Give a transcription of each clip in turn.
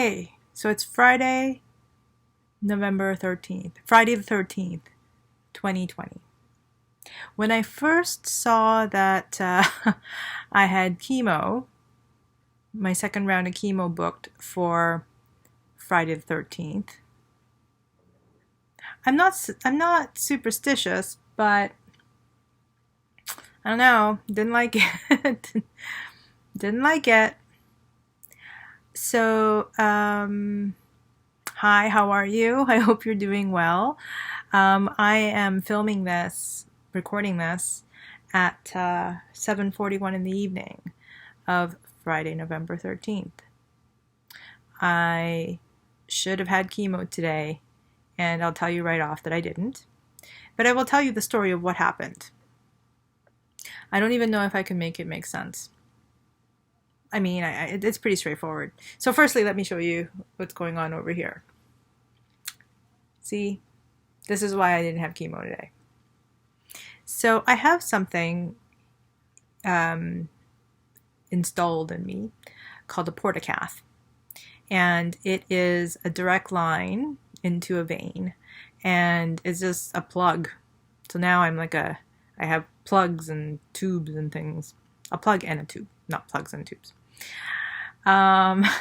Hey, so it's Friday, November 13th. Friday the 13th, 2020. When I first saw that I had chemo, my second round of chemo booked for Friday the 13th, I'm not superstitious, but I don't know, didn't like it. Didn't like it. So, hi, how are you? I hope you're doing well. I am recording this at 7:41 in the evening of Friday, November 13th. I should have had chemo today, and I'll tell you right off that I didn't. But I will tell you the story of what happened. I don't even know if I can make it make sense. I mean, it's pretty straightforward. So firstly, let me show you what's going on over here. See, this is why I didn't have chemo today. So I have something installed in me called a portacath. And it is a direct line into a vein. And it's just a plug. So now I have plugs and tubes and things. A plug and a tube, not plugs and tubes.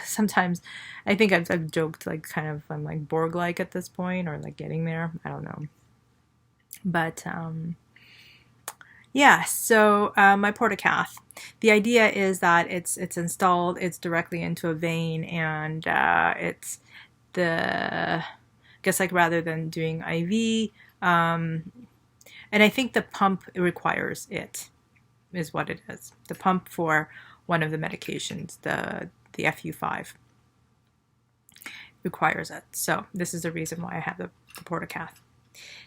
Sometimes I think I've joked I'm like Borg-like at this point, or like getting there. I don't know. But yeah, so my portacath. The idea is that it's installed, it's directly into a vein, and it's I guess rather than doing IV, and I think the pump requires it, is what it is. The pump for one of the medications, the FU5, requires it. So this is the reason why I have the portacath.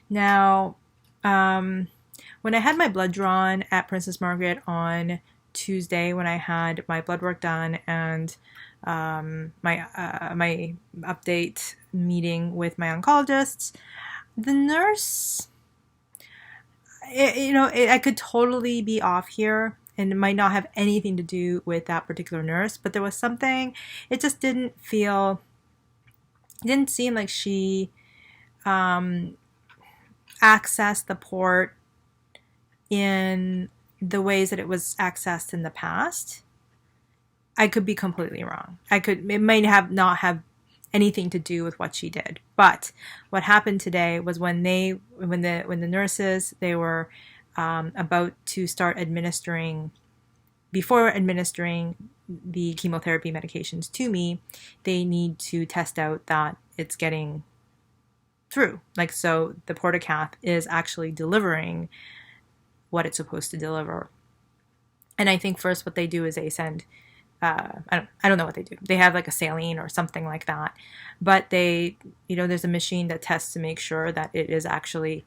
Now, when I had my blood drawn at Princess Margaret on Tuesday, when I had my blood work done and my update meeting with my oncologists, the nurse, I could totally be off here, and it might not have anything to do with that particular nurse, but there was something, it just didn't seem like she accessed the port in the ways that it was accessed in the past. I could be completely wrong. It might not have anything to do with what she did. But what happened today was when the nurses, they were about to start before administering the chemotherapy medications to me, they need to test out that it's getting through. So the portacath is actually delivering what it's supposed to deliver. And I think first what they do is they send, I don't know what they do. They have a saline or something like that. But there's a machine that tests to make sure that it is actually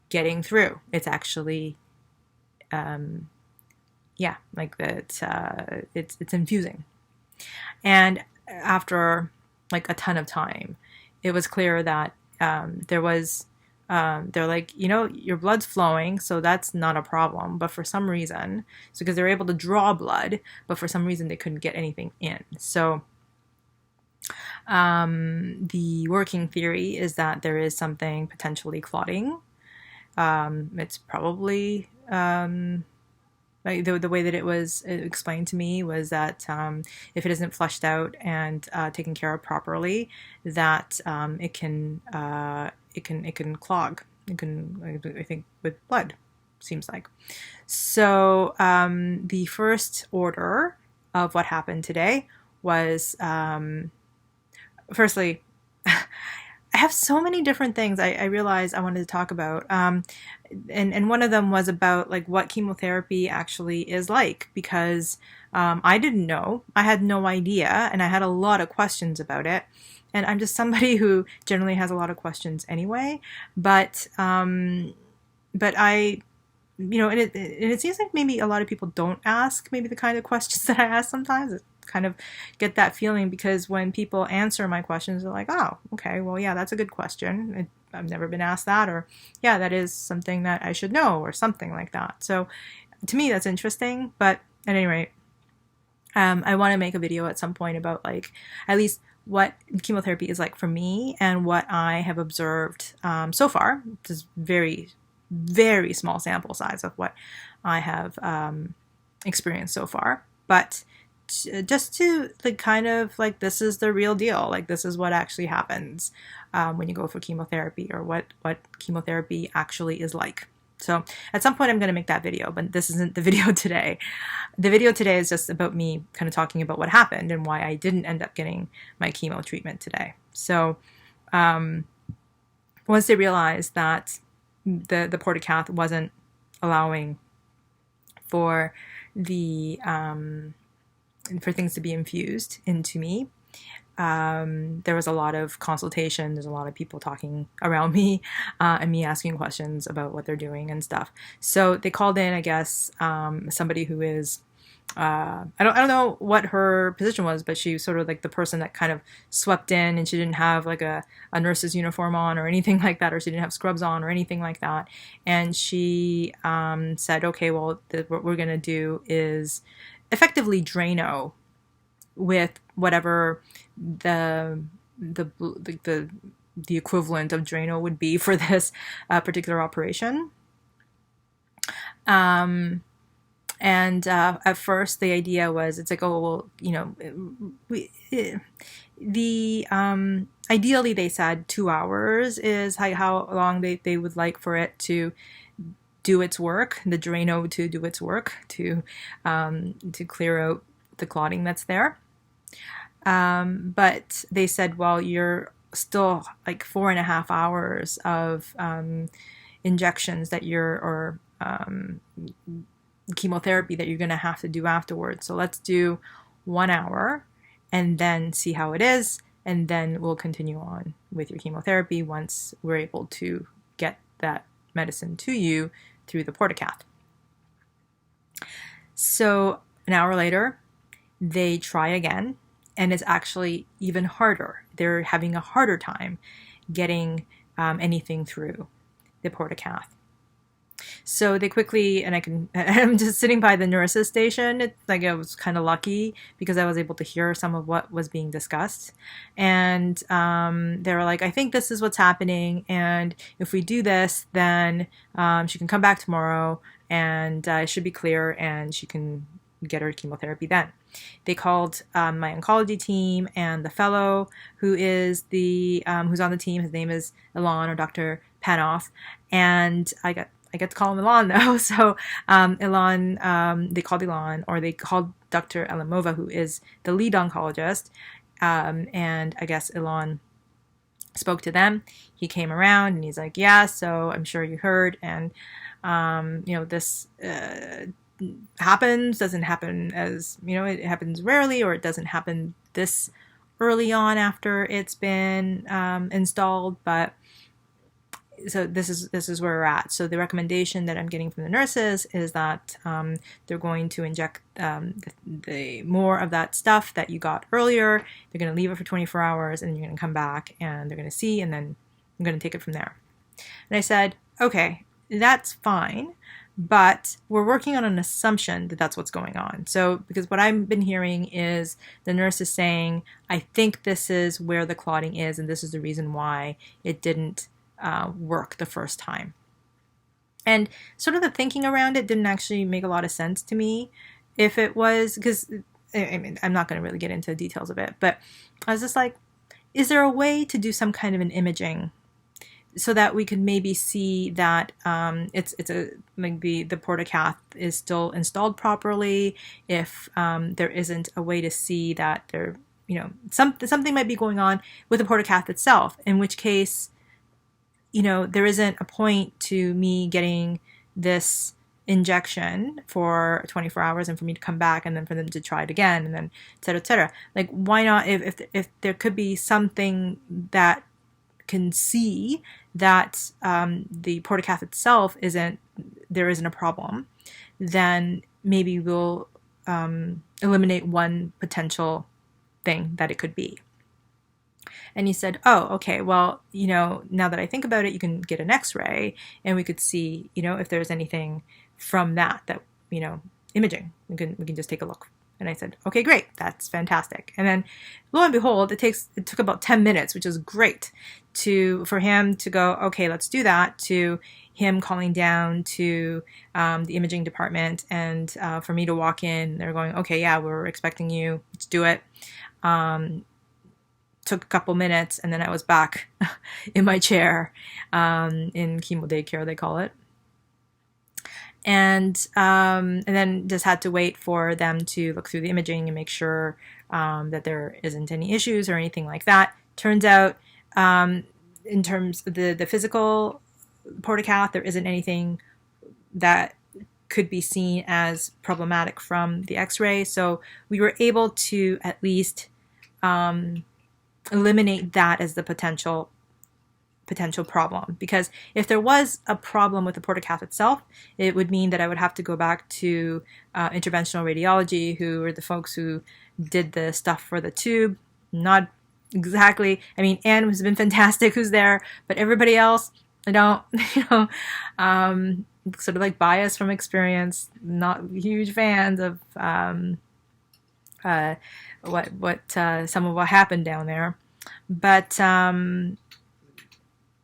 getting through. It's actually, it's infusing. And after a ton of time, it was clear that they're like, your blood's flowing, so that's not a problem. But for some reason, because they're able to draw blood, but for some reason they couldn't get anything in. So the working theory is that there is something potentially clotting. It's probably the way that it was explained to me was that if it isn't flushed out and taken care of properly, that it can clog. It can, I think, with blood, seems like. So the first order of what happened today was, firstly, I have so many different things I realized I wanted to talk about. And one of them was about what chemotherapy actually is like, because I didn't know. I had no idea, and I had a lot of questions about it. And I'm just somebody who generally has a lot of questions anyway. But I, and it seems like maybe a lot of people don't ask maybe the kind of questions that I ask sometimes. I kind of get that feeling, because when people answer my questions, they're like, oh, okay, well, yeah, that's a good question. I've never been asked that, or yeah, that is something that I should know, or something like that. So to me, that's interesting. But at any rate, I want to make a video at some point about like at least what chemotherapy is like for me and what I have observed so far. Just very, very small sample size of what I have experienced so far. But just to like kind of like this is the real deal. Like this is what actually happens when you go for chemotherapy, or what chemotherapy actually is like. So at some point I'm going to make that video, but this isn't the video today. The video today is just about me kind of talking about what happened and why I didn't end up getting my chemo treatment today. So once they realized that the portacath wasn't allowing for the for things to be infused into me, there was a lot of consultation. There's a lot of people talking around me and me asking questions about what they're doing and stuff. So they called in, I guess, somebody who is I don't know what her position was, but she was sort of like the person that kind of swept in, and she didn't have like a nurse's uniform on or anything like that, or she didn't have scrubs on or anything like that. And she said, okay, well, what we're going to do is effectively Drano with whatever the equivalent of Drano would be for this particular operation. And at first the idea was, it's like, oh, well, you know, ideally they said 2 hours is how long they would like for it to do its work, the Drano to do its work, to clear out the clotting that's there. But they said, well, you're still like 4.5 hours of injections that or chemotherapy that you're going to have to do afterwards. So let's do 1 hour and then see how it is. And then we'll continue on with your chemotherapy once we're able to get that medicine to you through the portacath. So an hour later, they try again, and it's actually even harder. They're having a harder time getting anything through the portacath. So they quickly, and I'm just sitting by the nurse's station. It's like I was kind of lucky because I was able to hear some of what was being discussed. And they were like, I think this is what's happening. And if we do this, then she can come back tomorrow and it should be clear and she can get her chemotherapy then. They called my oncology team and the fellow who is who's on the team. His name is Ilan, or Dr. Panoff. And I get to call him Ilan though. So Ilan, they called Ilan, or they called Dr. Alamova, who is the lead oncologist. And I guess Ilan spoke to them. He came around and he's like, yeah, so I'm sure you heard. And, this doesn't happen as, it happens rarely, or it doesn't happen this early on after it's been installed. But so this is where we're at. So the recommendation that I'm getting from the nurses is that they're going to inject the more of that stuff that you got earlier. They're going to leave it for 24 hours, and you're going to come back, and they're going to see, and then I'm going to take it from there. And I said, okay, that's fine, but we're working on an assumption that that's what's going on. So because what I've been hearing is the nurse is saying, I think this is where the clotting is, and this is the reason why it didn't work the first time. And sort of the thinking around it didn't actually make a lot of sense to me. If it was, because I'm not going to really get into the details of it, but I was just like, is there a way to do some kind of an imaging so that we could maybe see that maybe the portacath is still installed properly? If there isn't a way to see that there, something might be going on with the portacath itself, in which case, there isn't a point to me getting this injection for 24 hours and for me to come back and then for them to try it again and then et cetera, et cetera. Like, why not, if there could be something that can see that the portacath itself isn't a problem, then maybe we'll eliminate one potential thing that it could be. And he said, oh, okay, well, now that I think about it, you can get an x-ray and we could see, if there's anything from that, imaging. We can just take a look And I said, okay, great. That's fantastic. And then lo and behold, it took about 10 minutes, which is great for him to go, okay, let's do that, to him calling down to the imaging department, and for me to walk in. They're going, okay, yeah, we're expecting you. Let's do it. Took a couple minutes, and then I was back in my chair in chemo daycare, they call it. And then just had to wait for them to look through the imaging and make sure that there isn't any issues or anything like that. Turns out, in terms of the physical portacath, there isn't anything that could be seen as problematic from the x-ray. So we were able to at least eliminate that as the potential problem, because if there was a problem with the portacath itself, it would mean that I would have to go back to interventional radiology, who are the folks who did the stuff for the tube. Not exactly, I mean, Anne has been fantastic who's there, but everybody else, I don't, sort of like bias from experience, not huge fans of what some of what happened down there. But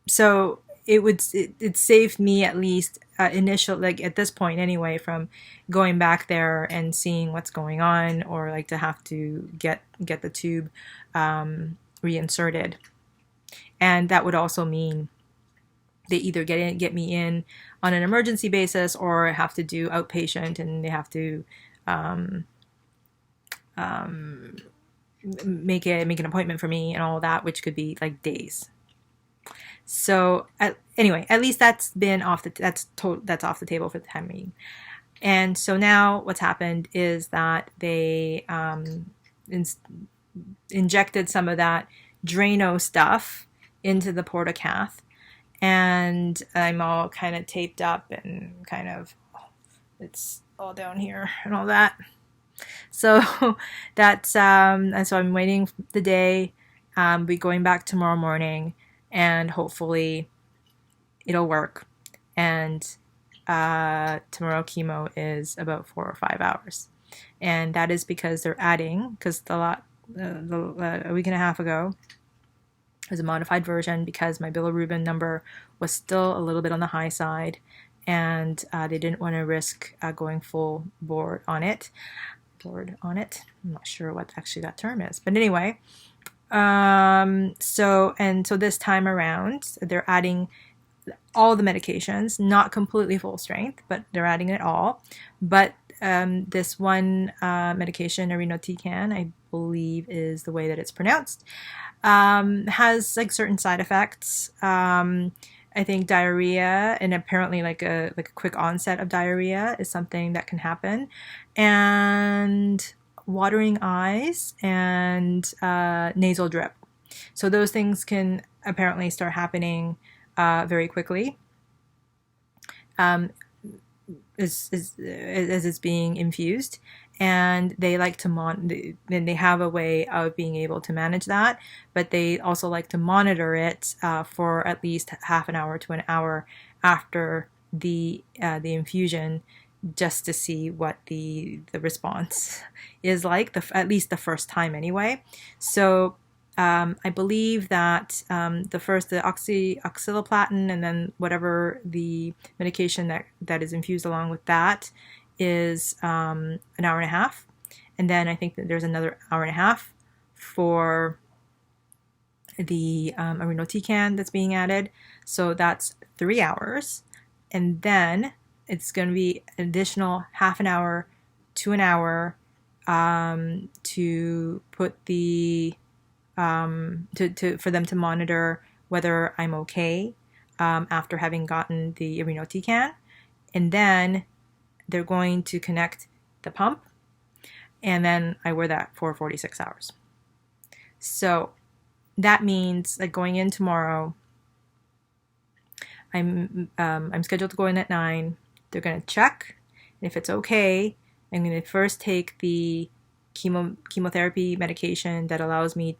so it saved me, at least initial, like at this point anyway, from going back there and seeing what's going on, or like to have to get the tube reinserted. And that would also mean they either get me in on an emergency basis, or have to do outpatient, and they have to make an appointment for me and all that, which could be like days. So anyway, at least that's off the table for the time being. And so now what's happened is that they injected some of that Drano stuff into the portacath, and I'm all kind of taped up and kind of, it's all down here and all that. So that's and so I'm waiting the day. Be going back tomorrow morning, and hopefully it'll work. And tomorrow chemo is about 4 or 5 hours, and that is because they're adding, because a week and a half ago was a modified version, because my bilirubin number was still a little bit on the high side, and they didn't want to risk going full board on it. I'm not sure what actually that term is, but anyway. So this time around, they're adding all the medications, not completely full strength, but they're adding it all. But this one medication, irinotecan, I believe is the way that it's pronounced, has like certain side effects. I think diarrhea, and apparently like a quick onset of diarrhea is something that can happen, and watering eyes and nasal drip. So those things can apparently start happening very quickly as it's being infused. And they like to then they have a way of being able to manage that, but they also like to monitor it for at least half an hour to an hour after the infusion, just to see what the response is like, at least the first time anyway. So I believe that the oxaliplatin, and then whatever the medication that is infused along with that, is an hour and a half. And then I think that there's another hour and a half for the irinotecan that's being added. So that's 3 hours. And then it's going to be an additional half an hour to an hour to put the for them to monitor whether I'm okay after having gotten the irinotecan. And then they're going to connect the pump, and then I wear that for 46 hours. So that means like going in tomorrow, I'm scheduled to go in at 9. They're going to check. If it's okay, I'm going to first take the chemotherapy medication that helps me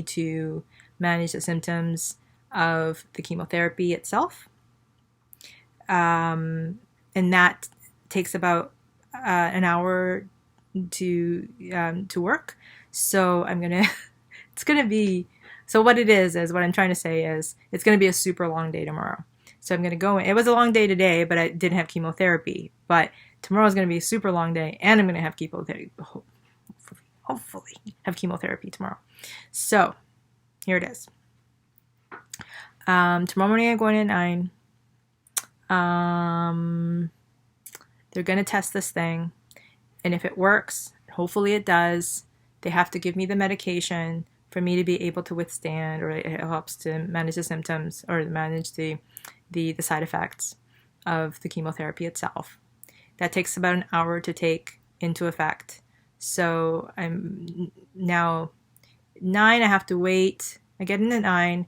to manage the symptoms of the chemotherapy itself. And that takes about an hour to work. So I'm gonna it's gonna be so what it is what I'm trying to say is it's gonna be a super long day tomorrow. So I'm gonna go in. It was a long day today, but I didn't have chemotherapy. But tomorrow's gonna be a super long day, and I'm gonna have chemotherapy. Hopefully have chemotherapy tomorrow. So here it is. Tomorrow morning I'm going at 9. They're going to test this thing. And if it works, hopefully it does, they have to give me the medication for me to be able to withstand, or it helps to manage the symptoms or manage the side effects of the chemotherapy itself. That takes about an hour to take into effect. So I'm now 9, I have to wait. I get in at 9,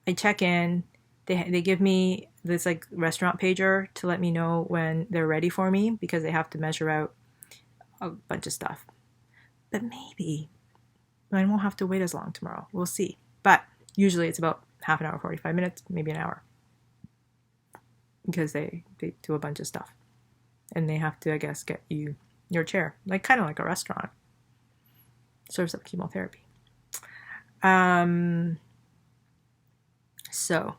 I check in. They give me this like restaurant pager to let me know when they're ready for me, because they have to measure out a bunch of stuff. But maybe I won't have to wait as long tomorrow. We'll see. But usually it's about half an hour, 45 minutes, maybe an hour, because they do a bunch of stuff. And they have to, I guess, get you your chair, like kind of like a restaurant. Serves up chemotherapy. So,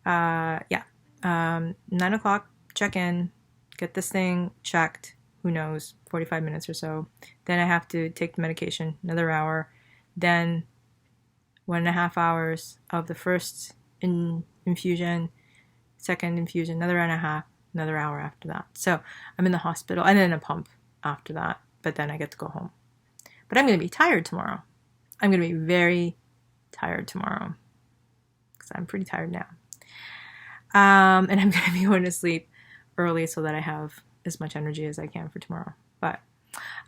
9 o'clock, check in, get this thing checked, who knows, 45 minutes or so. Then I have to take the medication, another hour. Then 1.5 hours of the first infusion, second infusion, another hour and a half, another hour after that. So I'm in the hospital, and then a pump after that, but then I get to go home. But I'm going to be tired tomorrow. I'm going to be very tired tomorrow, because I'm pretty tired now. And I'm going to be going to sleep early so that I have as much energy as I can for tomorrow. But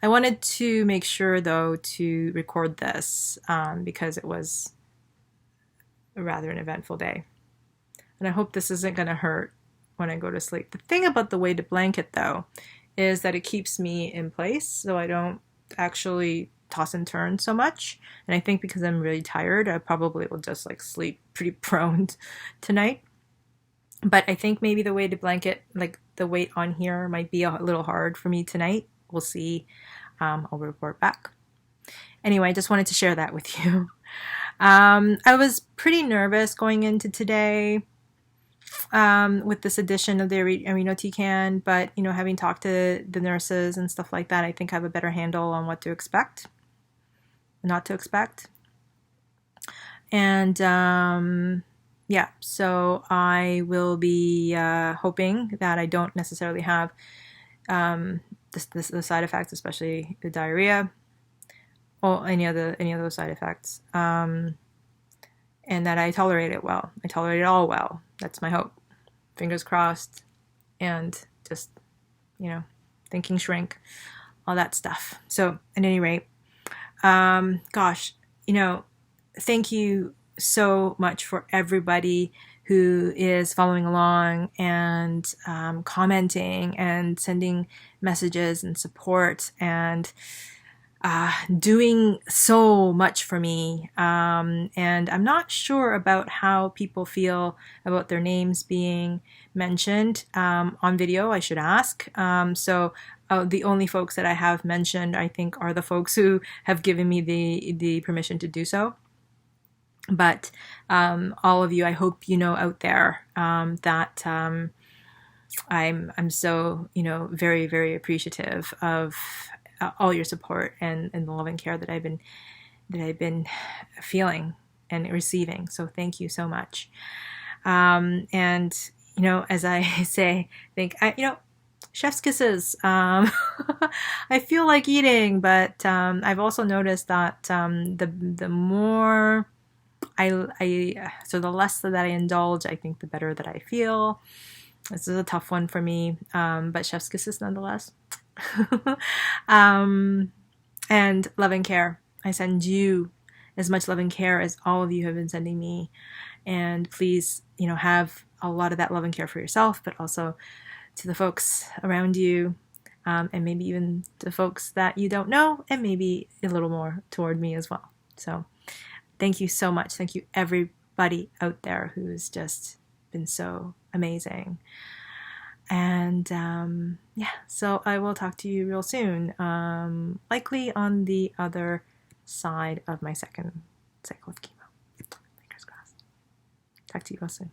I wanted to make sure, though, to record this because it was rather an eventful day. And I hope this isn't going to hurt when I go to sleep. The thing about the weighted blanket, though, is that it keeps me in place, so I don't actually toss and turn so much. And I think because I'm really tired, I probably will just like sleep pretty prone tonight. But I think maybe the weighted blanket, like the weight on here, might be a little hard for me tonight. We'll see. I'll report back. Anyway, I just wanted to share that with you. I was pretty nervous going into today with this edition of the irinotecan, but having talked to the nurses and stuff like that, I think I have a better handle on what to expect, not to expect. And yeah, so I will be hoping that I don't necessarily have the side effects, especially the diarrhea or any of those side effects, and that I tolerate it well. I tolerate it all well. That's my hope. Fingers crossed, and just thinking shrink, all that stuff. So at any rate, gosh, thank you so much for everybody who is following along and commenting and sending messages and support and doing so much for me. And I'm not sure about how people feel about their names being mentioned on video. I should ask. So the only folks that I have mentioned, I think, are the folks who have given me the permission to do so. But all of you, I hope out there that I'm so very, very appreciative of all your support and the love and care that I've been feeling and receiving. So thank you so much. And as I say, chef's kisses. I feel like eating, but I've also noticed that the more so the less that I indulge, I think the better that I feel. This is a tough one for me, but chef's kisses nonetheless. And love and care. I send you as much love and care as all of you have been sending me. And please, have a lot of that love and care for yourself, but also to the folks around you, and maybe even to folks that you don't know, and maybe a little more toward me as well. So thank you so much. Thank you everybody out there who's just been so amazing. And yeah, so I will talk to you real soon, likely on the other side of my second cycle of chemo. Fingers crossed. Talk to you real soon.